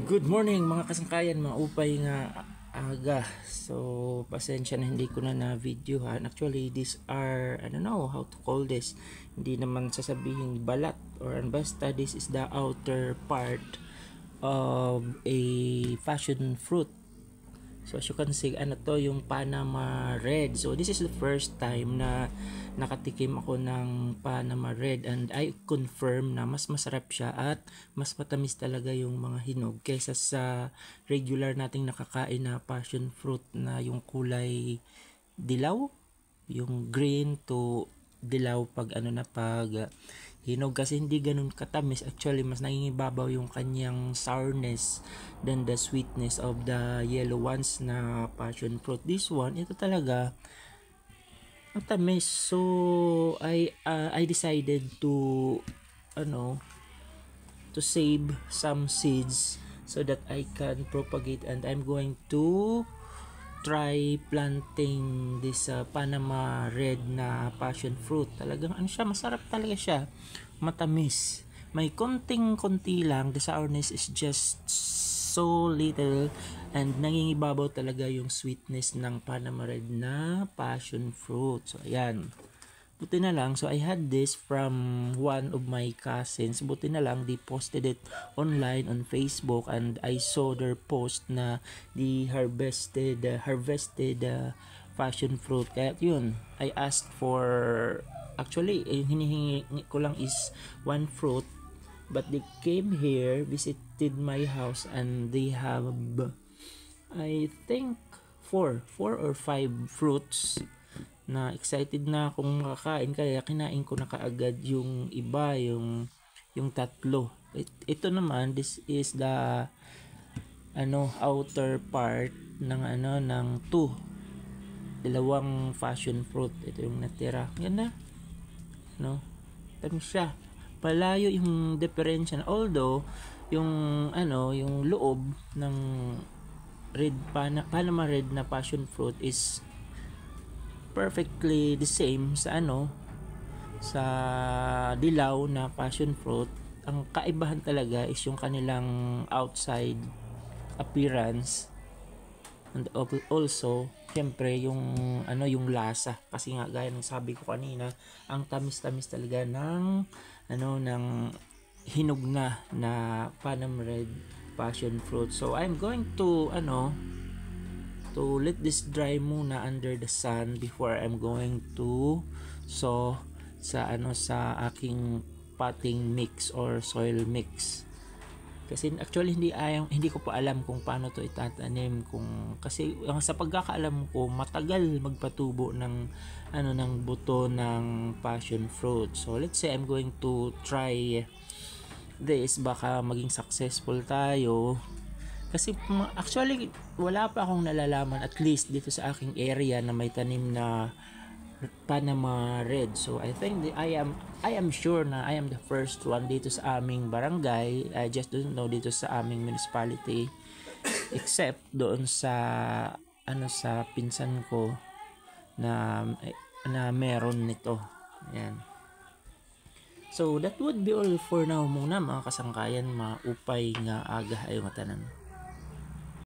Good morning mga kasangkayan, mga upay nga aga. So pasensya na hindi ko na videohan. Actually these are, I don't know how to call this. Hindi naman sasabihin balat or basta this is the outer part of a passion fruit. So as you can see, ano to, yung Panama Red. So this is the first time na nakatikim ako ng Panama Red, and I confirm na mas masarap siya at mas matamis talaga yung mga hinog kaysa sa regular nating nakakain na passion fruit na yung kulay dilaw, yung green to dilaw pag hinog, kasi hindi ganun katamis. Actually mas nangingibabaw yung kanyang sourness than the sweetness of the yellow ones na passion fruit. This one, ito talaga matamis. So I decided to to save some seeds so that I can propagate, and I'm going to try planting this Panama Red na passion fruit. Talagang siya, masarap talaga siya, matamis, may konti lang, the sourness is just so little, and nangingibabaw talaga yung sweetness ng Panama Red na passion fruit. So ayan, buti na lang. So I had this from one of my cousins. Buti na lang, they posted it online on Facebook, and I saw their post na the harvested passion fruit. Kaya yun, I asked for, actually hinihingi ko lang is one fruit, but they came here, visited my house, and they have, I think, four or five fruits na excited na akong makakain, kaya kinain ko na kaagad yung iba, yung tatlo. Ito naman, this is the outer part ng dalawang passion fruit. Ito yung natira. Ganda, tamis siya. Palayo yung diferensya, although yung yung loob ng Panama Red na passion fruit is perfectly the same sa sa dilaw na passion fruit. Ang kaibahan talaga is yung kanilang outside appearance, and also syempre yung lasa, kasi nga gaya ng sabi ko kanina, ang tamis-tamis talaga ng ng hinog na Panama Red passion fruit. So I'm going to let this dry muna under the sun before I'm going to sow sa aking potting mix or soil mix. Kasi actually hindi ko pa alam kung paano to itatanim, kasi sa pagkakaalam ko matagal magpatubo ng ng buto ng passion fruit. So let's say I'm going to try this, baka maging successful tayo. Kasi actually wala pa akong nalalaman, at least dito sa aking area, na may tanim na Panama Red. So I think I am sure na I am the first one dito sa aming barangay. I just don't know dito sa aming municipality, except doon sa sa pinsan ko na meron nito. Ayan. So that would be all for now muna mga kasangkayan, maupay nga aga ayo matanan.